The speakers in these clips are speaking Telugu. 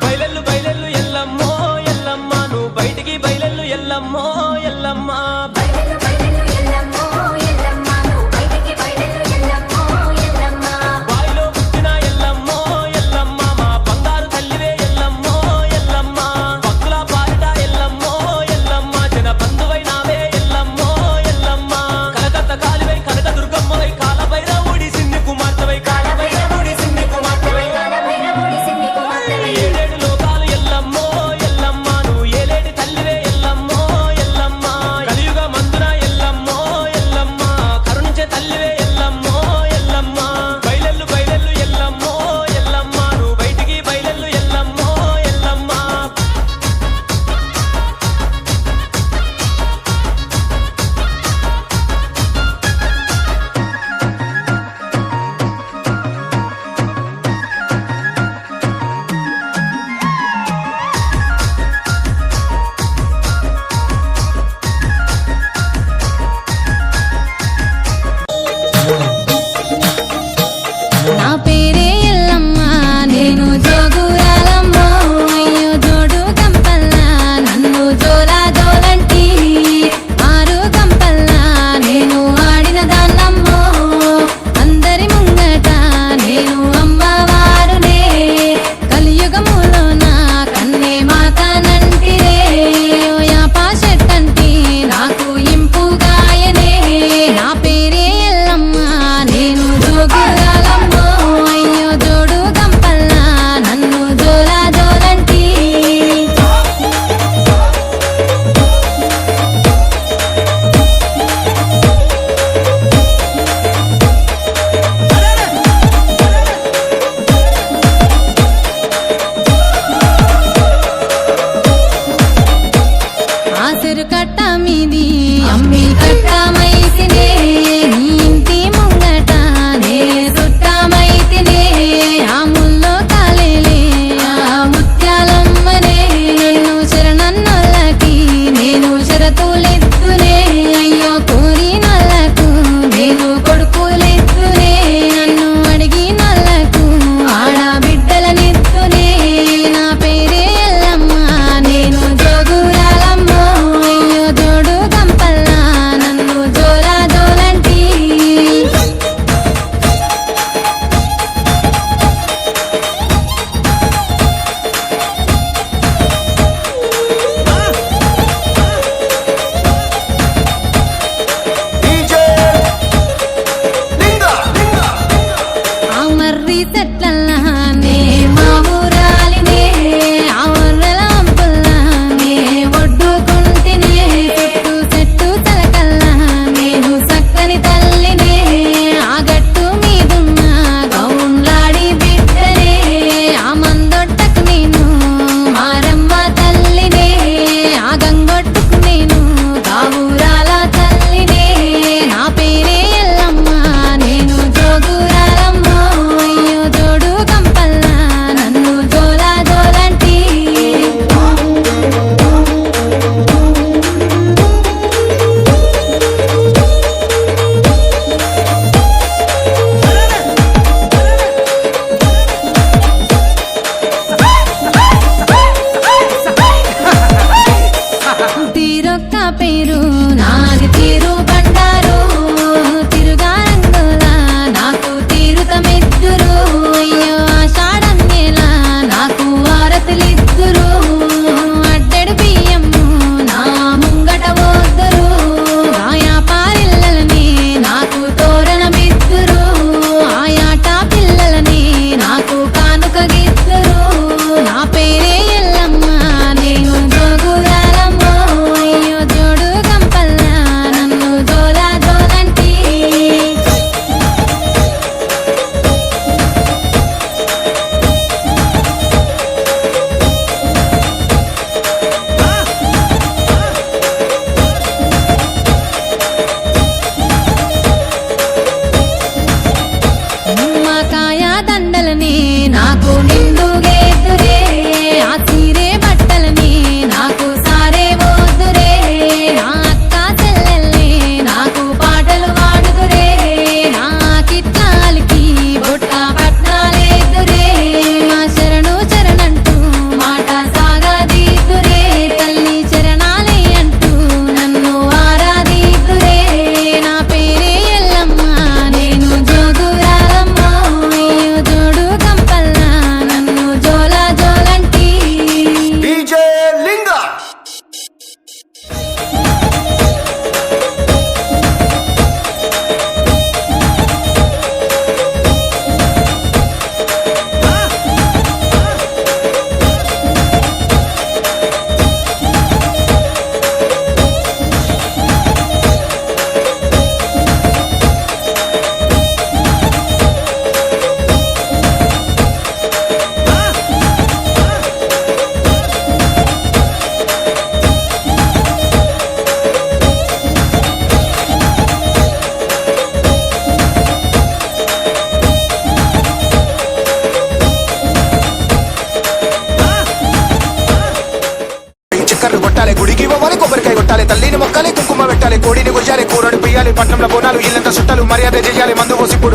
బయలెల్లు బయలెల్లు ఎల్లమ్మో ఎల్లమ్మ నువ్వు బయటికి బయలెల్లు ఎల్లమ్మ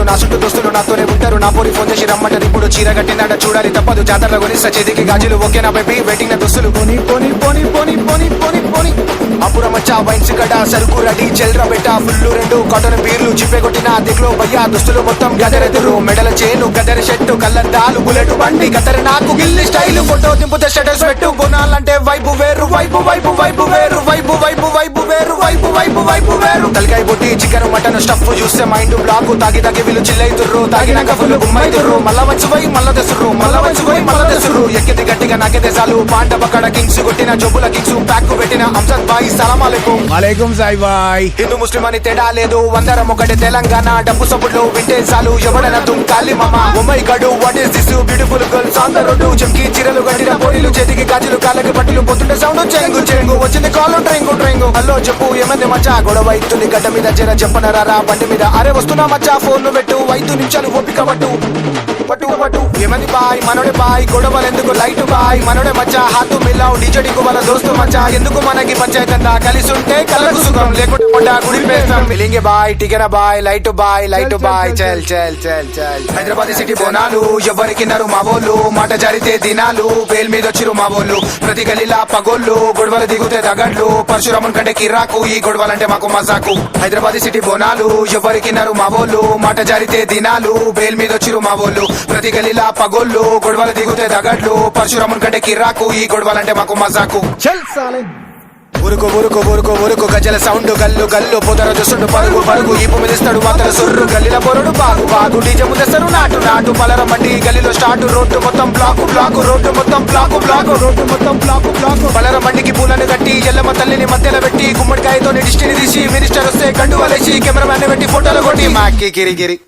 నా చుట్టూ దోస్తులు నాతోనే ఉంటారు. నా పోరి ఫోన్ చేసి రమ్మంటారు. ఇప్పుడు చీర కట్టిందట చూడాలి తప్పదు. జాతరలో కొని చేతికి గాజులు ఓకే నా బేబీ వెయిటింగ్ నా దుస్తులు పోని పోని పోని పోని పోని పోని పోని అపురం వచ్చా వైన్స్ గడ సరుకు రెడీ చెల్రా బెట్ట ఫుల్లు రెండు కాటన్ బీర్లు చిప్పే కొట్టిన దిగులో భయ్యా దుస్తులు మొత్తం గదరెదురు మెడల చేను గదర షెట్టు కళ్ళద్దాలు బుల్లెట్ బండి గతర నాకు గిల్లి స్టైల్ ఫోటో దింపుతే స్టేటస్ పెట్టు. బోనాలంటే వైపు వేరు వైపు వైపు వైపు వేరు వైపు వైపు వైపు వేరు వైపు వైపు వైపు వేరు. తలకాయ బొట్టి చికెన్ మటన్ స్టఫ్ చూస్తే మైండ్ బ్లాక్. తాగి తాగి వీళ్ళు చిల్లైతుర్రు తాగినాక ఫుల్ గుమ్మైతుర్రు. మళ్ళా వచ్చిపోయి మళ్ళా తెసురు మళ్ళా వచ్చిపోయి మళ్ళా తెసురు. ఎక్కితే గట్టిగా నాకైతే చాలు పాండ పక్కడ కింగ్స్ కొట్టిన జబ్బుల కింగ్స్ ప్యాక్ పెట్టిన అంజద్ బాయ్ సలాం అలైకుం. వాలేకుం సాయి బాయ్. హిందూ ముస్లిం అని తేడా లేదు అందరం ఒకటి తెలంగాణ. డబ్బు సప్పుడు వింటే చాలు ఎవడన తుంకాలి మామ. Oh my god what is this beautiful girls on the road. చెంకి చీరలు కట్టిన పోరీలు చేతికి గాజులు కాళ్ళకి పట్టులు పొద్దుంటే సౌండ్ చెంగు చెంగు వచ్చింది కాలు ట్రెంగు ట్రెంగు. హలో చెప్పు ఏమంది మచ్చా గొడవ ఇస్తుంది గడ్డ మీద జర చెప్పనరా బండి మీద. అరే వస్తున్నా మచ్చా ఫోన్ పెట్టు 5 నిమిషాలు ఓపిక పట్టు పట్టు పట్టు. ఏమంది బాయ్ మనోడే బాయ్ గొడవలు ఎందుకు లైట్ బాయ్ మనోడే మచ్చా హాతు మిల్లావు డీజడికు వాళ్ళ దోస్తు మచ్చా. ఎందుకు మనకి పంచాయతీ అంతా కలిసి ఉంటే కలకు సుఖం లేకుంటే కొండ గుడి పేస్తాం. ఫిలింగే బాయ్ టికెన బాయ్ లైట్ బాయ్ చల్ చల్ చల్ చల్. హైదరాబాద్ సిటీ బోనాలు ఎవరికి నరు మావోళ్ళు మాట జరితే దినాలు వేల్ మీద వచ్చిరు మావోళ్ళు. ప్రతి గలీలా పగోళ్ళు గొడవలు దిగుతే తగడ్లు పరశురామన్ కంటే కిరాకు ఈ గొడవలంటే మాకు మజాకు. హైదరాబాద్ సిటీ బోనాలు ఎవరికి నరు మావోళ్ళు మాట జరితే దినాలు వేల్ మీద వచ్చిరు మావోళ్ళు. ప్రతి గలీలా పగోళ్ళు గొడవలు దిగుతే తగడ్లు పరశురామన్ కంటే కిరాకు ఈ గొడవలంటే మాకు మజాకు. చల్ సాలే. ఉరుకు ఉరుకు ఉరుకు ఉరుకు గజల సౌండ్ గల్లు గల్లు పొదర చూస్తుండు పరుగు పరుగు ఈపు మిదిస్తాడు మాతల సొర్రు గల్లీల పొరడు బాగు బాగు డీజే ముందేస్తారు నాటు నాటు పలర మండి గల్లీలో స్టార్ట్ రోడ్డు మొత్తం బ్లాకు బ్లాకు రోడ్డు మొత్తం బ్లాకు బ్లాకు రోడ్డు మొత్తం బ్లాకు బ్లాకు. పలర మండికి పూలను కట్టి ఎల్లమ్మ తల్లిని మధ్యలో పెట్టి గుమ్మడికాయతో డిస్టిని తీసి మినిస్టర్ వస్తే గండు వలేసి కెమెరామ్యాన్ పెట్టి ఫోటోలు కొట్టి మాకి గిరిగిరి.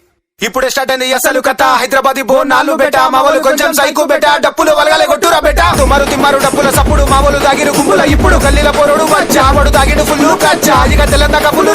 ఇప్పుడే స్టార్ట్ అయింది అసలు కథ హైదరాబాద్ బోనాలు బెట మావోలు కొంచెం సైకు బెట డప్పులు వలగాలే కొట్టురా బెట. తుమారు తిమ్మారు డప్పుల సప్పుడు మావోలు తాగిరు గుంపుల ఇప్పుడు గల్లీల పోరుడు వచ్చా వాడు తాగిడు ఫుల్లు కచ్చా ఇక తెలంగాణ ఫుల్లు